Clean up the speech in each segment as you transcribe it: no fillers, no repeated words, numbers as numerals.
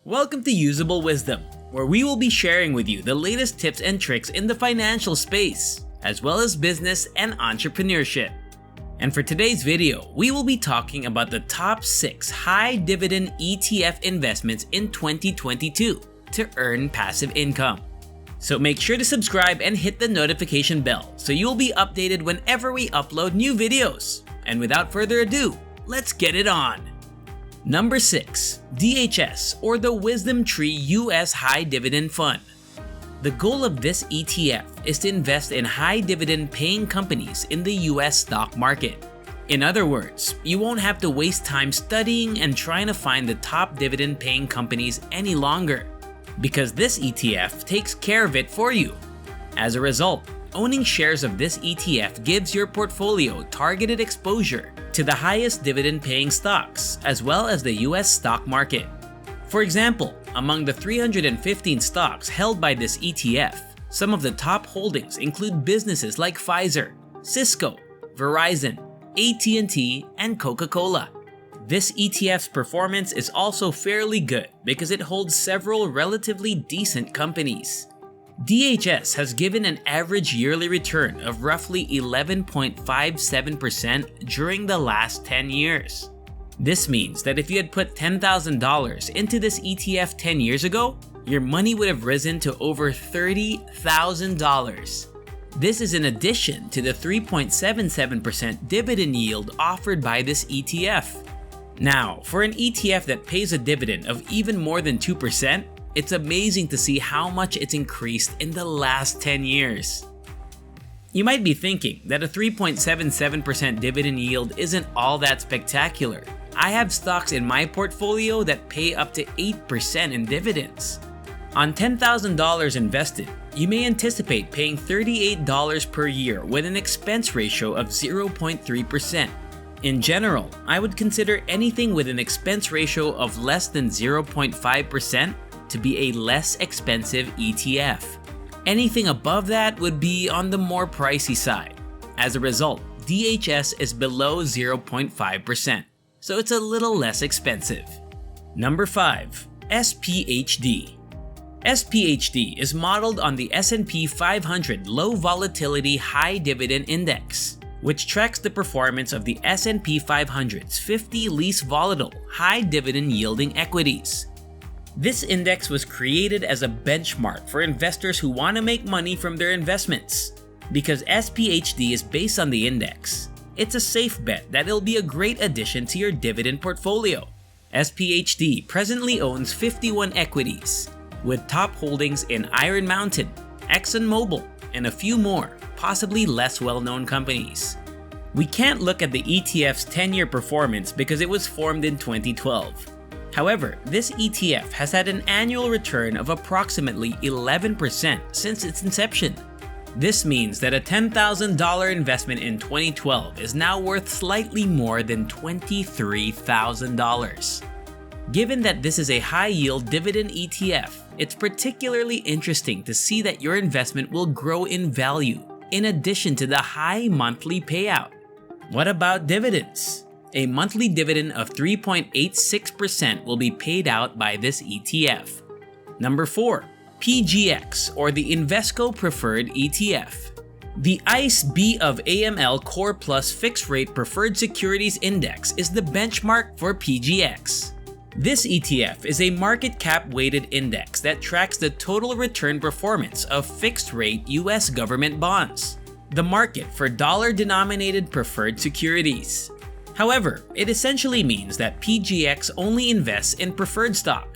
Welcome to Usable Wisdom, where we will be sharing with you the latest tips and tricks in the financial space, as well as business and entrepreneurship. And for today's video, we will be talking about the top 6 high-dividend ETF investments in 2022 to earn passive income. So make sure to subscribe and hit the notification bell so you'll be updated whenever we upload new videos. And without further ado, let's get it on! Number 6. DHS, or the WisdomTree US High Dividend Fund. The goal of this ETF is to invest in high dividend paying companies in the US stock market. In other words, you won't have to waste time studying and trying to find the top dividend paying companies any longer, because this ETF takes care of it for you. As a result, owning shares of this ETF gives your portfolio targeted exposure to the highest dividend paying stocks, as well as the US stock market. For example, among the 315 stocks held by this ETF, some of the top holdings include businesses like Pfizer, Cisco, Verizon, AT&T, and Coca-Cola. This ETF's performance is also fairly good because it holds several relatively decent companies. DHS has given an average yearly return of roughly 11.57% during the last 10 years. This means that if you had put $10,000 into this ETF 10 years ago, your money would have risen to over $30,000. This is in addition to the 3.77% dividend yield offered by this ETF. Now, for an ETF that pays a dividend of even more than 2%, it's amazing to see how much it's increased in the last 10 years. You might be thinking that a 3.77% dividend yield isn't all that spectacular. I have stocks in my portfolio that pay up to 8% in dividends. On $10,000 invested, you may anticipate paying $38 per year with an expense ratio of 0.3%. In general, I would consider anything with an expense ratio of less than 0.5% to be a less expensive ETF. Anything above that would be on the more pricey side. As a result, DHS is below 0.5%, so it's a little less expensive. Number 5. SPHD. SPHD is modeled on the S&P 500 Low Volatility High Dividend Index, which tracks the performance of the S&P 500's 50 least volatile high dividend yielding equities. This index was created as a benchmark for investors who want to make money from their investments. Because SPHD is based on the index, it's a safe bet that it'll be a great addition to your dividend portfolio. SPHD presently owns 51 equities, with top holdings in Iron Mountain, ExxonMobil, and a few more, possibly less well-known companies. We can't look at the ETF's 10-year performance because it was formed in 2012. However, this ETF has had an annual return of approximately 11% since its inception. This means that a $10,000 investment in 2012 is now worth slightly more than $23,000. Given that this is a high-yield dividend ETF, it's particularly interesting to see that your investment will grow in value in addition to the high monthly payout. What about dividends? A monthly dividend of 3.86% will be paid out by this ETF. Number 4. PGX, or the Invesco Preferred ETF. The ICE B of AML Core Plus Fixed Rate Preferred Securities Index is the benchmark for PGX. This ETF is a market cap weighted index that tracks the total return performance of fixed rate US government bonds, the market for dollar-denominated preferred securities. However, it essentially means that PGX only invests in preferred stock.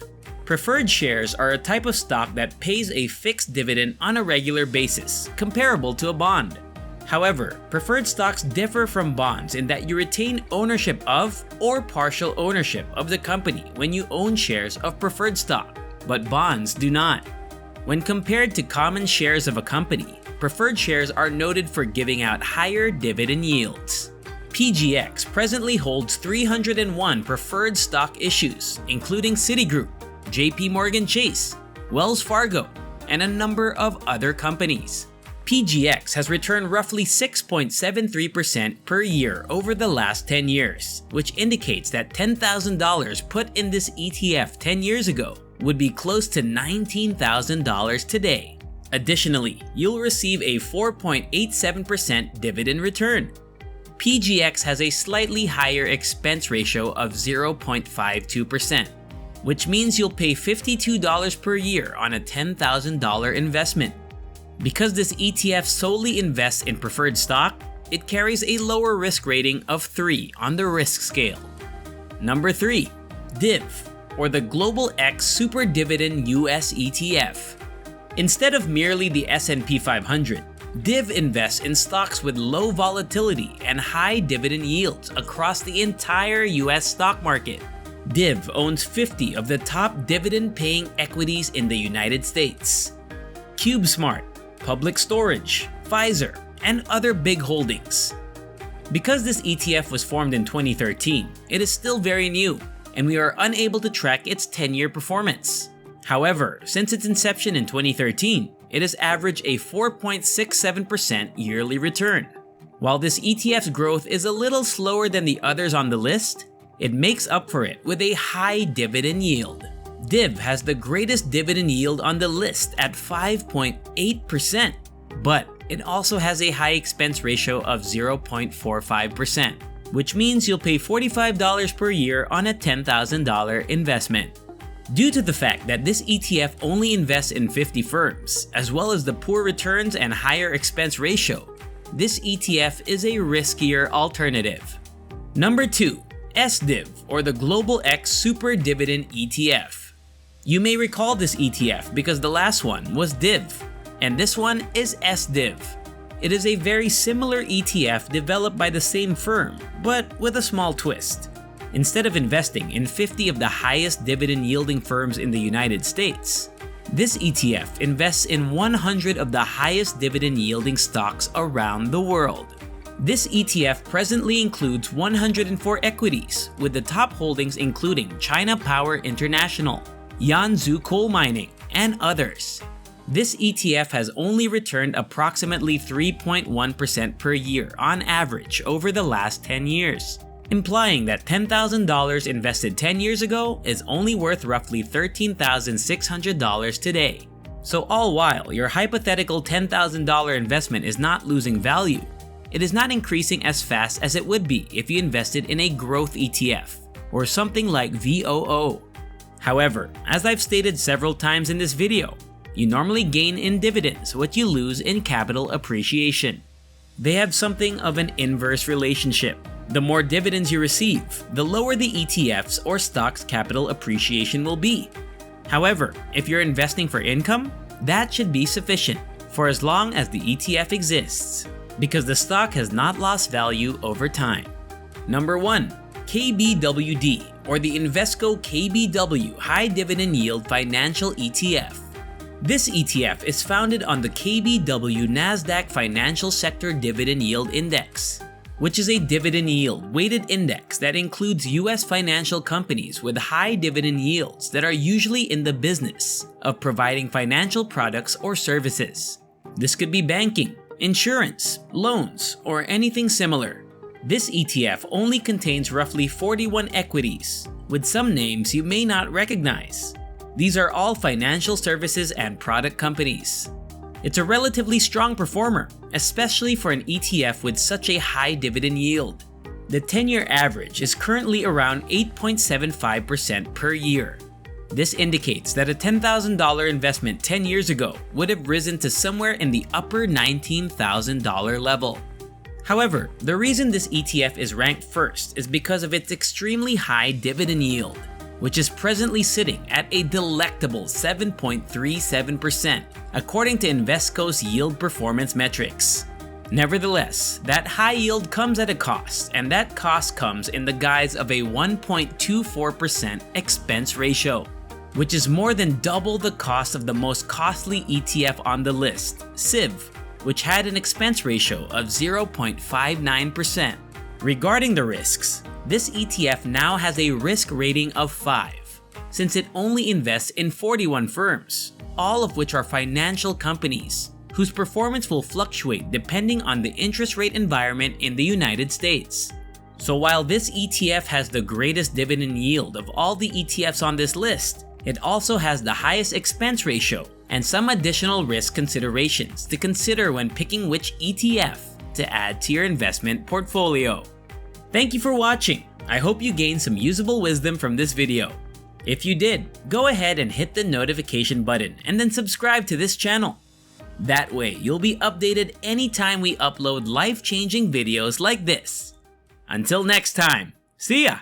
Preferred shares are a type of stock that pays a fixed dividend on a regular basis, comparable to a bond. However, preferred stocks differ from bonds in that you retain ownership of or partial ownership of the company when you own shares of preferred stock, but bonds do not. When compared to common shares of a company, preferred shares are noted for giving out higher dividend yields. PGX presently holds 301 preferred stock issues, including Citigroup, JP Morgan Chase, Wells Fargo, and a number of other companies. PGX has returned roughly 6.73% per year over the last 10 years, which indicates that $10,000 put in this ETF 10 years ago would be close to $19,000 today. Additionally, you'll receive a 4.87% dividend return. PGX has a slightly higher expense ratio of 0.52%, which means you'll pay $52 per year on a $10,000 investment. Because this ETF solely invests in preferred stock, it carries a lower risk rating of 3 on the risk scale. Number 3. DIV, or the Global X Super Dividend US ETF. Instead of merely the S&P 500, DIV invests in stocks with low volatility and high dividend yields across the entire US stock market. DIV owns 50 of the top dividend-paying equities in the United States. CubeSmart, Public Storage, Pfizer, and other big holdings. Because this ETF was formed in 2013, it is still very new, and we are unable to track its 10-year performance. However, since its inception in 2013, it has averaged a 4.67% yearly return. While this ETF's growth is a little slower than the others on the list, it makes up for it with a high dividend yield. DIV has the greatest dividend yield on the list at 5.8%, but it also has a high expense ratio of 0.45%, which means you'll pay $45 per year on a $10,000 investment. Due to the fact that this ETF only invests in 50 firms, as well as the poor returns and higher expense ratio, this ETF is a riskier alternative. Number 2. SDIV, or the Global X Super Dividend ETF. You may recall this ETF because the last one was DIV, and this one is SDIV. It is a very similar ETF developed by the same firm, but with a small twist. Instead of investing in 50 of the highest dividend-yielding firms in the United States, this ETF invests in 100 of the highest dividend-yielding stocks around the world. This ETF presently includes 104 equities, with the top holdings including China Power International, Yanzhou Coal Mining, and others. This ETF has only returned approximately 3.1% per year on average over the last 10 years, implying that $10,000 invested 10 years ago is only worth roughly $13,600 today. So all while your hypothetical $10,000 investment is not losing value, it is not increasing as fast as it would be if you invested in a growth ETF, or something like VOO. However, as I've stated several times in this video, you normally gain in dividends what you lose in capital appreciation. They have something of an inverse relationship. The more dividends you receive, the lower the ETF's or stock's capital appreciation will be. However, if you're investing for income, that should be sufficient for as long as the ETF exists, because the stock has not lost value over time. Number 1. KBWD, or the Invesco KBW High Dividend Yield Financial ETF. This ETF is founded on the KBW Nasdaq Financial Sector Dividend Yield Index, which is a dividend yield weighted index that includes US financial companies with high dividend yields that are usually in the business of providing financial products or services. This could be banking, insurance, loans, or anything similar. This ETF only contains roughly 41 equities, with some names you may not recognize. These are all financial services and product companies. It's a relatively strong performer, especially for an ETF with such a high dividend yield. The 10-year average is currently around 8.75% per year. This indicates that a $10,000 investment 10 years ago would have risen to somewhere in the upper $19,000 level. However, the reason this ETF is ranked first is because of its extremely high dividend yield, which is presently sitting at a delectable 7.37%, according to Invesco's yield performance metrics. Nevertheless, that high yield comes at a cost, and that cost comes in the guise of a 1.24% expense ratio, which is more than double the cost of the most costly ETF on the list, SIV, which had an expense ratio of 0.59%. Regarding the risks, this ETF now has a risk rating of 5, since it only invests in 41 firms, all of which are financial companies, whose performance will fluctuate depending on the interest rate environment in the United States. So while this ETF has the greatest dividend yield of all the ETFs on this list, It also has the highest expense ratio and some additional risk considerations to consider when picking which ETF to add to your investment portfolio. Thank you for watching. I hope you gained some usable wisdom from this video. If you did, go ahead and hit the notification button and then subscribe to this channel. That way, you'll be updated anytime we upload life-changing videos like this. Until next time, see ya!